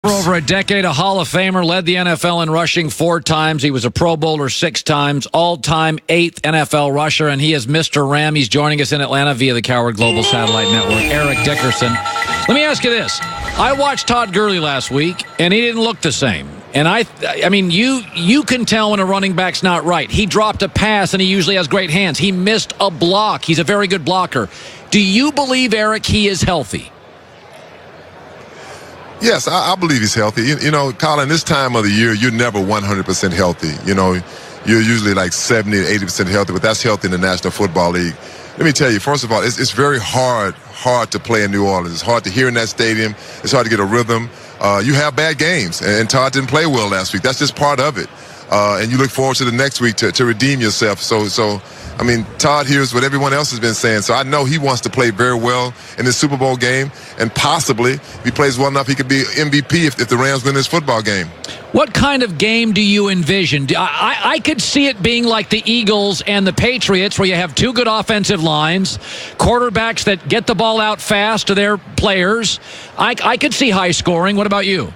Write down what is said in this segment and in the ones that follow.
For over a decade, a Hall of Famer, led the NFL in rushing 4 times. He was a Pro Bowler 6 times, all-time 8th NFL rusher, and he is Mr. Ram. He's joining us in Atlanta via the Coward Global Satellite Network, Eric Dickerson. Let me ask you this. I watched Todd Gurley last week, and he didn't look the same. And I mean, you can tell when a running back's not right. He dropped a pass, and he usually has great hands. He missed a block. He's a very good blocker. Do you believe, Eric, he is healthy? Yes, I believe he's healthy. You know, Colin, this time of the year, you're never 100% healthy. You know, you're usually like 70 to 80% healthy, but that's healthy in the National Football League. Let me tell you, first of all, it's very hard to play in New Orleans. It's hard to hear in that stadium. It's hard to get a rhythm. You have bad games, and Todd didn't play well last week. That's just part of it. And you look forward to the next week to redeem yourself. So, I mean, Todd hears what everyone else has been saying. So I know he wants to play very well in this Super Bowl game. And possibly, if he plays well enough, he could be MVP if the Rams win this football game. What kind of game do you envision? I could see it being like the Eagles and the Patriots, where you have 2 good offensive lines, quarterbacks that get the ball out fast to their players. I could see high scoring. What about you?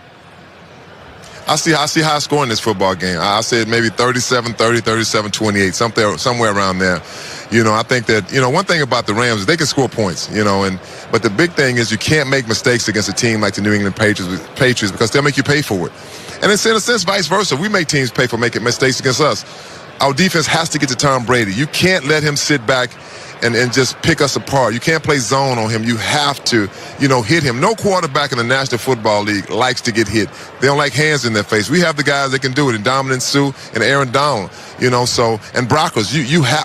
I see high scoring in this football game. I said maybe 37-30, 37-28, somewhere around there. You know, I think that, you know, one thing about the Rams is they can score points, you know, but the big thing is you can't make mistakes against a team like the New England Patriots because they'll make you pay for it. And it's in a sense vice versa. We make teams pay for making mistakes against us. Our defense has to get to Tom Brady. You can't let him sit back and just pick us apart. You can't play zone on him. You have to, you know, hit him. No quarterback in the National Football League likes to get hit. They don't like hands in their face. We have the guys that can do it, and Dominic Sue and Aaron Donald, you know, and Brockers.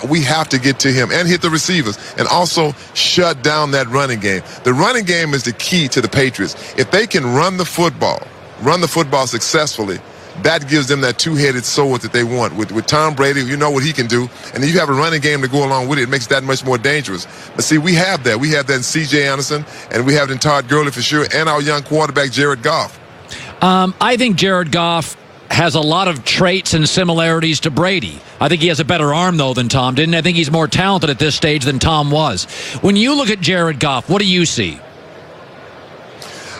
We have to get to him and hit the receivers and also shut down that running game. The running game is the key to the Patriots. If they can run the football successfully, that gives them that 2-headed sword that they want. With Tom Brady, you know what he can do. And then you have a running game to go along with it. It makes it that much more dangerous. But see, we have that. We have that in C.J. Anderson, and we have it in Todd Gurley for sure, and our young quarterback, Jared Goff. I think Jared Goff has a lot of traits and similarities to Brady. I think he has a better arm, though, than Tom didn't. I think he's more talented at this stage than Tom was. When you look at Jared Goff, what do you see?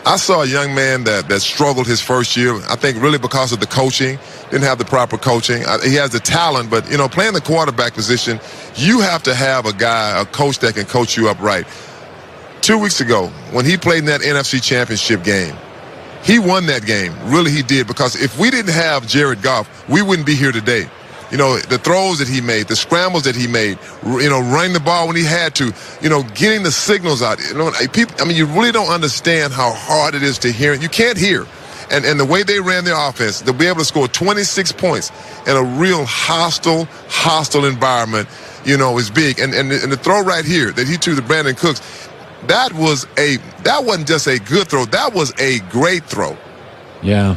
I saw a young man that struggled his first year, I think really because of the coaching, didn't have the proper coaching. He has the talent, but, you know, playing the quarterback position, you have to have a coach that can coach you up right. 2 weeks ago, when he played in that NFC Championship game, he won that game. Really, he did, because if we didn't have Jared Goff, we wouldn't be here today. You know, the throws that he made, the scrambles that he made, you know, running the ball when he had to, you know, getting the signals out. You know, people, I mean, you really don't understand how hard it is to hear. You can't hear. And the way they ran their offense, to be able to score 26 points in a real hostile environment, you know, is big. And the throw right here that he threw to Brandon Cooks, that wasn't just a good throw. That was a great throw. Yeah.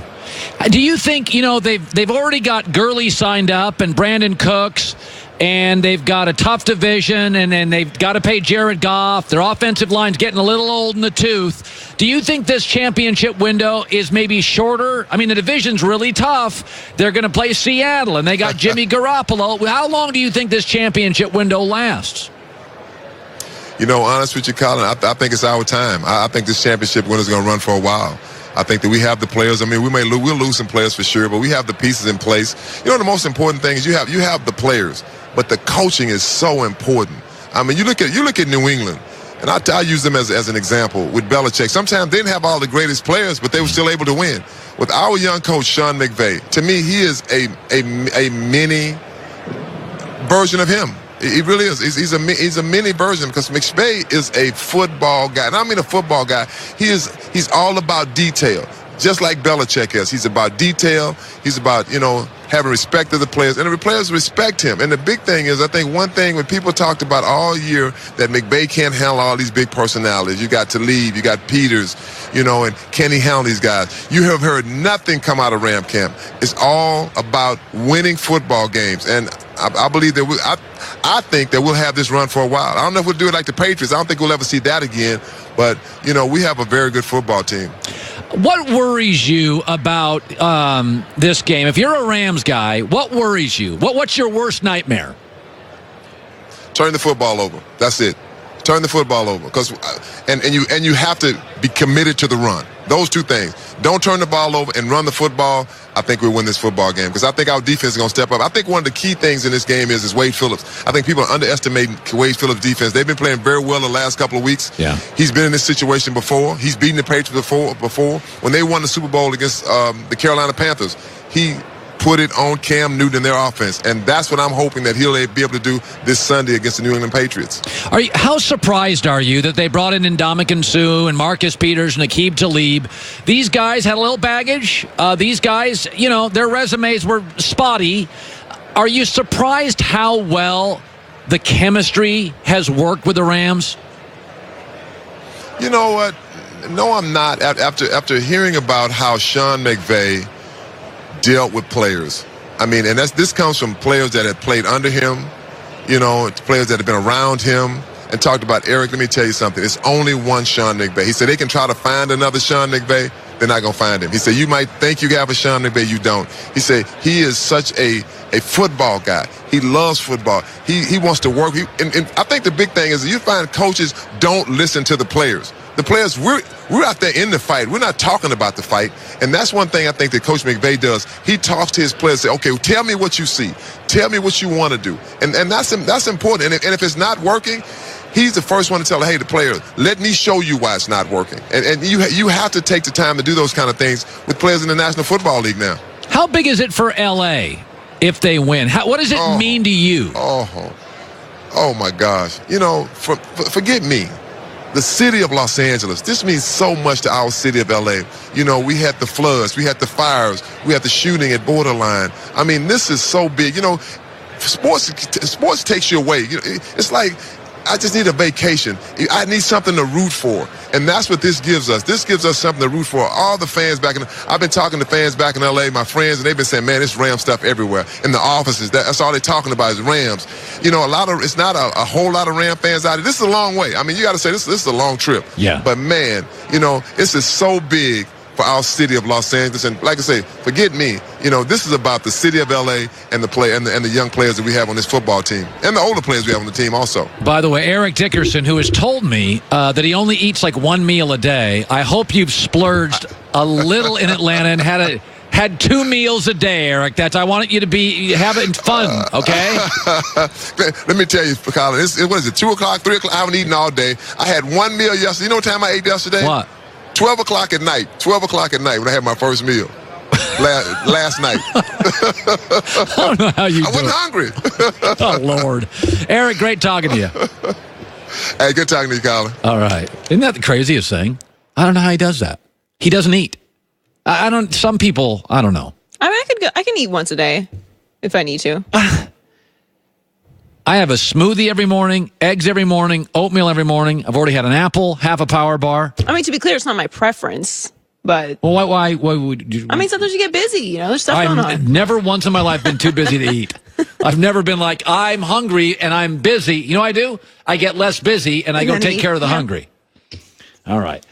Do you think, you know, they've already got Gurley signed up and Brandon Cooks, and they've got a tough division, and then they've got to pay Jared Goff. Their offensive line's getting a little old in the tooth. Do you think this championship window is maybe shorter? I mean, the division's really tough. They're going to play Seattle, and they got Jimmy Garoppolo. How long do you think this championship window lasts? You know, honest with you, Colin, I think it's our time. I think this championship window is going to run for a while. I think that we have the players. I mean, we'll lose some players for sure, but we have the pieces in place. You know, the most important thing is you have the players, but the coaching is so important. I mean, you look at New England, and I use them as an example with Belichick. Sometimes they didn't have all the greatest players, but they were still able to win. With our young coach, Sean McVay, to me, he is a mini version of him. He really is. He's a mini version, because McVay is a football guy. And I mean a football guy. He's all about detail, just like Belichick is. He's about detail. He's about, you know, having respect of the players, and the players respect him. And the big thing is, I think one thing when people talked about all year that McVay can't handle all these big personalities. You got Talib, you got Peters, you know, and can he handle these guys? You have heard nothing come out of Ram camp. It's all about winning football games, and I believe that I think that we'll have this run for a while. I don't know if we'll do it like the Patriots. I don't think we'll ever see that again. But, you know, we have a very good football team. What worries you about this game? If you're a Rams guy, what worries you? What's your worst nightmare? Turn the football over. That's it. Turn the football over, and you have to be committed to the run. Those two things. Don't turn the ball over and run the football. I think we'll win this football game because I think our defense is going to step up. I think one of the key things in this game is Wade Phillips. I think people are underestimating Wade Phillips' defense. They've been playing very well the last couple of weeks. Yeah. He's been in this situation before. He's beaten the Patriots before. When they won the Super Bowl against the Carolina Panthers, he put it on Cam Newton and their offense, and that's what I'm hoping that he'll be able to do this Sunday against the New England Patriots. How surprised are you that they brought in Ndamukong Suh and Marcus Peters and Aqib Talib? These guys had a little baggage. These guys, their resumes were spotty. Are you surprised how well the chemistry has worked with the Rams? You know what? No, I'm not. After hearing about how Sean McVay dealt with players. I mean, and this comes from players that had played under him, players that have been around him, and talked about, Eric, let me tell you something. It's only one Sean McVay. He said they can try to find another Sean McVay. They're not going to find him. He said you might think you have a Sean McVay, you don't. He said he is such a football guy. He loves football. He wants to work. And I think the big thing is that you find coaches don't listen to the players. The players, we're out there in the fight. We're not talking about the fight. And that's one thing I think that Coach McVay does. He talks to his players, say, okay, well, tell me what you see. Tell me what you want to do. And that's important. And if it's not working, he's the first one to tell, hey, the players, let me show you why it's not working. And you have to take the time to do those kind of things with players in the National Football League now. How big is it for L.A. if they win? What does it mean to you? Oh my gosh. Forget me. The city of Los Angeles, this means so much to our city of L.A. We had the floods, we had the fires, we had the shooting at Borderline. I mean, this is so big. Sports takes you away. It's like, I just need a vacation. I need something to root for. And that's what this gives us. This gives us something to root for. All the fans I've been talking to fans back in L.A., my friends, and they've been saying, man, it's Ram stuff everywhere. In the offices, that's all they're talking about is Rams. It's not a whole lot of Ram fans out there. This is a long way. I mean, you got to say, this is a long trip. Yeah. But, man, this is so big for our city of Los Angeles. And like I say, forget me. This is about the city of L.A. and the young players that we have on this football team and the older players we have on the team also. By the way, Eric Dickerson, who has told me that he only eats like one meal a day, I hope you've splurged a little in Atlanta and had 2 meals a day, Eric. I want you to be having fun, okay? Let me tell you, Colin, what is it, 2 o'clock, 3 o'clock? I haven't eaten all day. I had 1 meal yesterday. You know what time I ate yesterday? What? 12 o'clock at night when I had my first meal last night. I don't know how you do it. I wasn't hungry. Oh, Lord. Eric, great talking to you. Hey, good talking to you, Colin. All right. Isn't that the craziest thing? I don't know how he does that. He doesn't eat. Some people, I don't know. I mean, I can eat once a day if I need to. I have a smoothie every morning, eggs every morning, oatmeal every morning. I've already had an apple, half a Power Bar. I mean, to be clear, it's not my preference, but... Well, why would you... I mean, sometimes you get busy, there's stuff going on. I've never once in my life been too busy to eat. I've never been like, I'm hungry and I'm busy. You know what I do? I get less busy and I go take care of the hungry. All right.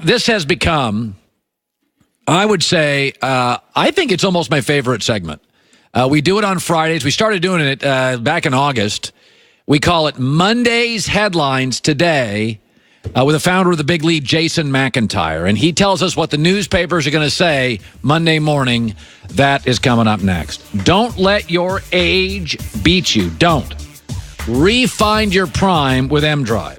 This has become, I would say, I think it's almost my favorite segment. We do it on Fridays. We started doing it back in August. We call it Monday's Headlines Today with the founder of the Big Lead, Jason McIntyre. And he tells us what the newspapers are going to say Monday morning. That is coming up next. Don't let your age beat you. Don't. Refind your prime with M-Drive.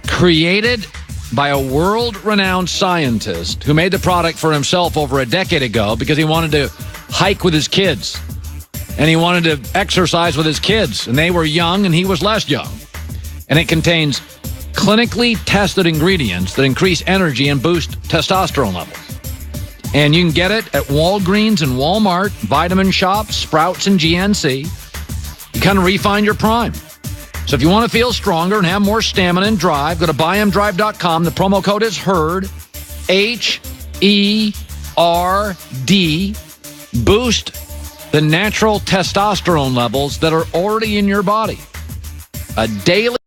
Created by a world-renowned scientist who made the product for himself over a decade ago because he wanted to hike with his kids. And he wanted to exercise with his kids. And they were young and he was less young. And it contains clinically tested ingredients that increase energy and boost testosterone levels. And you can get it at Walgreens and Walmart, Vitamin Shoppe, Sprouts, and GNC. You kind of refine your prime. So if you want to feel stronger and have more stamina and drive, go to buymdrive.com. The promo code is HERD, HERD. Boost the natural testosterone levels that are already in your body. A daily